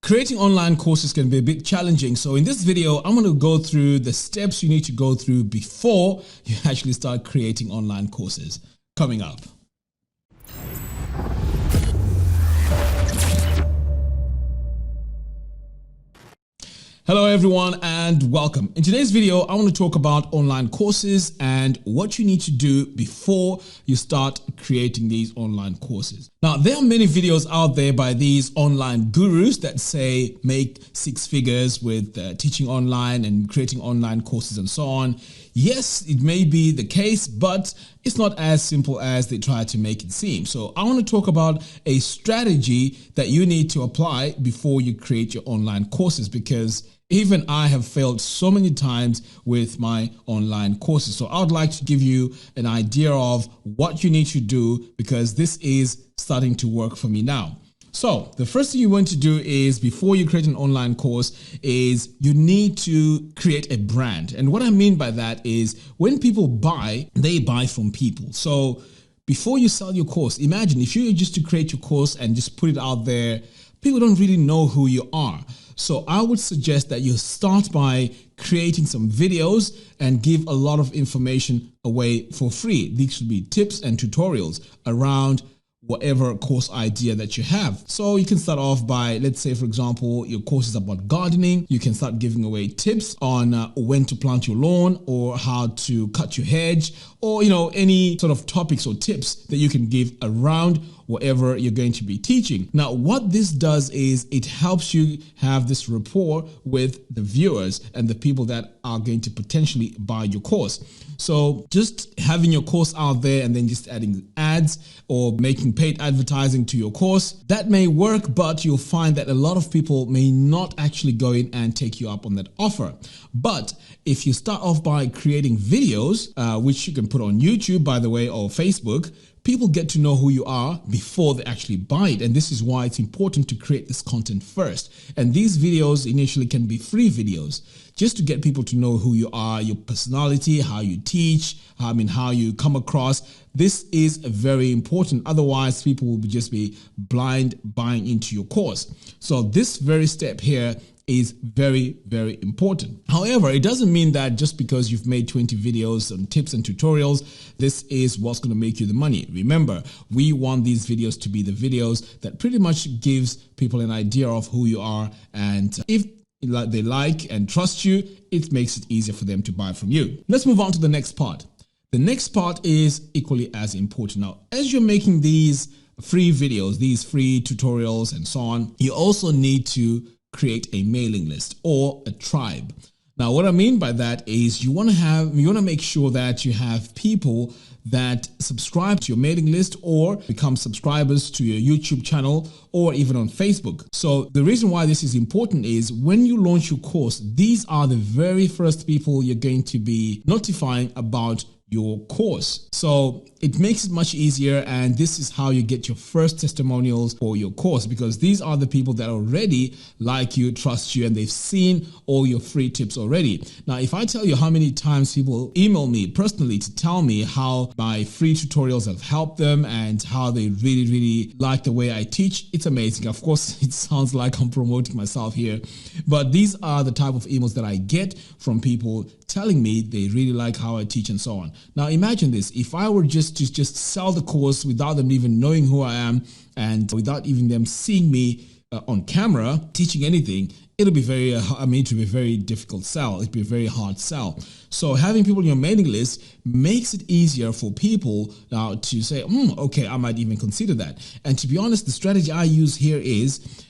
Creating online courses can be a bit challenging. So in this video, I'm going to go through the steps you need to go through before you actually start creating online courses. Coming up. Hello everyone and welcome. In today's video, I want to talk about online courses and what you need to do before you start creating these online courses. Now, there are many videos out there by these online gurus that say make 6 figures with teaching online and creating online courses and so on. Yes, it may be the case, but it's not as simple as they try to make it seem. So I want to talk about a strategy that you need to apply before you create your online courses, because even I have failed so many times with my online courses. So I would like to give you an idea of what you need to do, because this is starting to work for me now. So the first thing you want to do is, before you create an online course, is you need to create a brand. And what I mean by that is, when people buy, they buy from people. So before you sell your course, imagine if you were just to create your course and just put it out there, people don't really know who you are. So I would suggest that you start by creating some videos and give a lot of information away for free. These should be tips and tutorials around whatever course idea that you have. So you can start off by, let's say, for example, your course is about gardening. You can start giving away tips on when to plant your lawn, or how to cut your hedge, or any sort of topics or tips that you can give around whatever you're going to be teaching. Now, what this does is it helps you have this rapport with the viewers and the people that are going to potentially buy your course. So just having your course out there and then just adding ads or making paid advertising to your course, that may work, but you'll find that a lot of people may not actually go in and take you up on that offer. But if you start off by creating videos, which you can put on YouTube, by the way, or Facebook, people get to know who you are before they actually buy it. And this is why it's important to create this content first. And these videos initially can be free videos, just to get people to know who you are, your personality, how you teach, how you come across. This is very important. Otherwise, people will just be blind buying into your course. So this very step here is very, very important. However, it doesn't mean that just because you've made 20 videos on tips and tutorials, this is what's going to make you the money. Remember, we want these videos to be the videos that pretty much gives people an idea of who you are, and if they like and trust you, it makes it easier for them to buy from you. Let's move on to the next part. The next part is equally as important. Now, as you're making these free videos, these free tutorials and so on, you also need to create a mailing list or a tribe. Now, what I mean by that is you want to make sure that you have people that subscribe to your mailing list or become subscribers to your YouTube channel or even on Facebook. So the reason why this is important is, when you launch your course, these are the very first people you're going to be notifying about your course. So it makes it much easier, and this is how you get your first testimonials for your course, because these are the people that already like you, trust you, and they've seen all your free tips already. Now, if I tell you how many times people email me personally to tell me how my free tutorials have helped them and how they really, really like the way I teach, it's amazing. Of course, it sounds like I'm promoting myself here, but these are the type of emails that I get from people telling me they really like how I teach and so on. Now imagine this: if I were just to sell the course without them even knowing who I am and without even them seeing me on camera teaching anything, it'll be very, it will be a very difficult sell. It'll be a very hard sell. So having people on your mailing list makes it easier for people now to say, okay, I might even consider that. And to be honest, the strategy I use here is,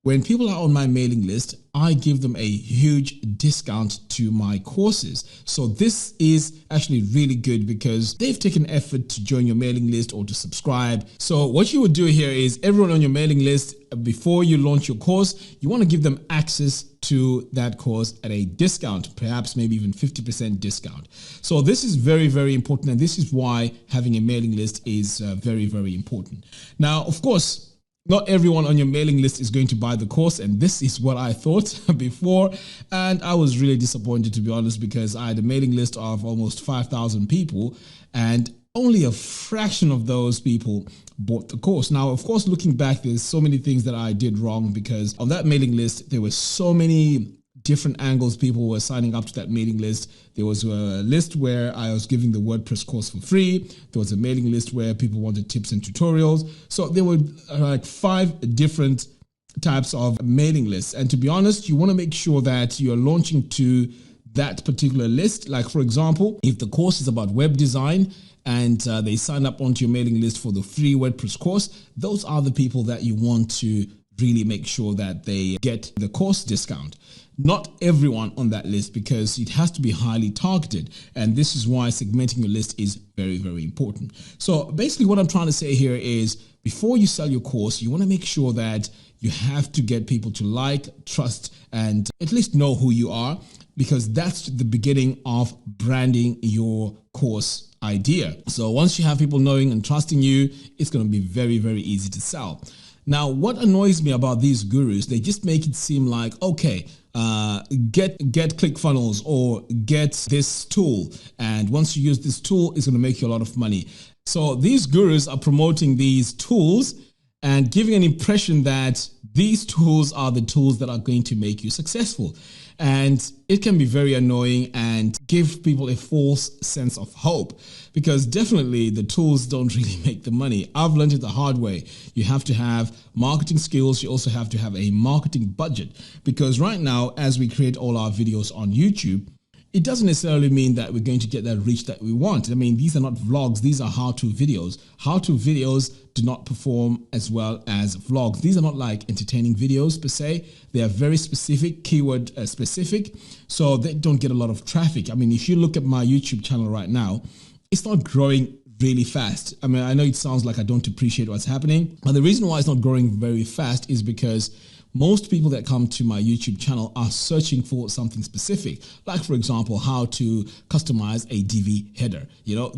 when people are on my mailing list, I give them a huge discount to my courses. So this is actually really good, because they've taken effort to join your mailing list or to subscribe. So what you would do here is, everyone on your mailing list, before you launch your course, you want to give them access to that course at a discount, perhaps maybe even 50% discount. So this is very, very important. And this is why having a mailing list is very, very important. Now, of course, not everyone on your mailing list is going to buy the course, and this is what I thought before, and I was really disappointed, to be honest, because I had a mailing list of almost 5,000 people, and only a fraction of those people bought the course. Now, of course, looking back, there's so many things that I did wrong, because on that mailing list, there were so many different angles people were signing up to that mailing list. There was a list where I was giving the WordPress course for free. There was a mailing list where people wanted tips and tutorials. So there were like 5 different types of mailing lists. And to be honest, you want to make sure that you're launching to that particular list. Like, for example, if the course is about web design and they sign up onto your mailing list for the free WordPress course, those are the people that you want to really make sure that they get the course discount. Not everyone on that list, because it has to be highly targeted. And this is why segmenting your list is very, very important. So basically what I'm trying to say here is, before you sell your course, you want to make sure that you have to get people to like, trust, and at least know who you are, because that's the beginning of branding your course idea. So once you have people knowing and trusting you, it's going to be very, very easy to sell. Now, what annoys me about these gurus, they just make it seem like, okay, get ClickFunnels or get this tool, and once you use this tool, it's going to make you a lot of money. So these gurus are promoting these tools and giving an impression that these tools are the tools that are going to make you successful. And it can be very annoying and give people a false sense of hope, because definitely the tools don't really make the money. I've learned it the hard way. You have to have marketing skills. You also have to have a marketing budget, because right now, as we create all our videos on YouTube, it doesn't necessarily mean that we're going to get that reach that we want. I mean, these are not vlogs. These are how-to videos. How-to videos do not perform as well as vlogs. These are not like entertaining videos per se. They are very specific, keyword specific, so they don't get a lot of traffic. I mean, if you look at my YouTube channel right now, it's not growing really fast. I mean, I know it sounds like I don't appreciate what's happening, but the reason why it's not growing very fast is because most people that come to my YouTube channel are searching for something specific, like, for example, how to customize a Divi header. You know,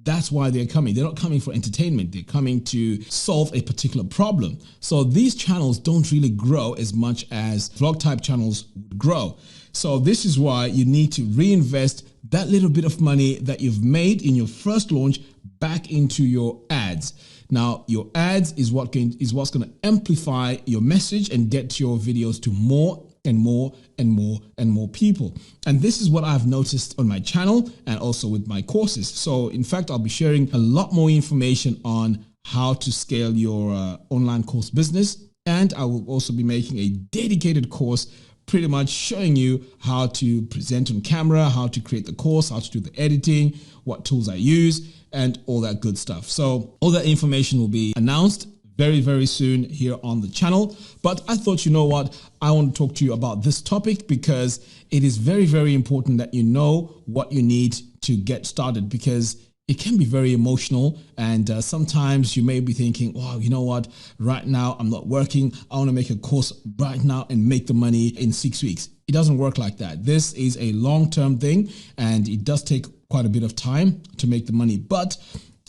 that's why they're coming. They're not coming for entertainment. They're coming to solve a particular problem. So these channels don't really grow as much as vlog type channels would grow. So this is why you need to reinvest that little bit of money that you've made in your first launch back into your ads. Now, your ads is what's going to amplify your message and get your videos to more and more and more and more people. And this is what I've noticed on my channel and also with my courses. So in fact, I'll be sharing a lot more information on how to scale your online course business. And I will also be making a dedicated course pretty much showing you how to present on camera, how to create the course, how to do the editing, what tools I use, and all that good stuff. So all that information will be announced very, very soon here on the channel. But I thought, you know what, I want to talk to you about this topic because it is very, very important that you know what you need to get started, because it can be very emotional, and sometimes you may be thinking, wow, you know what, right now I'm not working, I want to make a course right now and make the money in 6 weeks. It doesn't work like that. This is a long-term thing, and it does take quite a bit of time to make the money. But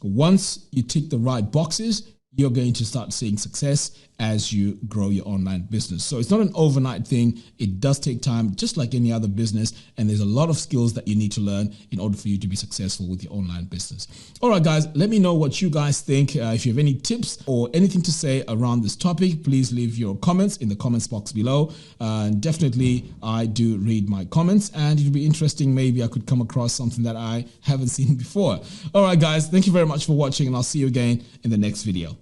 once you tick the right boxes, you're going to start seeing success as you grow your online business. So it's not an overnight thing. It does take time, just like any other business. And there's a lot of skills that you need to learn in order for you to be successful with your online business. All right, guys, let me know what you guys think. If you have any tips or anything to say around this topic, please leave your comments in the comments box below. And definitely, I do read my comments, and it would be interesting. Maybe I could come across something that I haven't seen before. All right, guys, thank you very much for watching, and I'll see you again in the next video.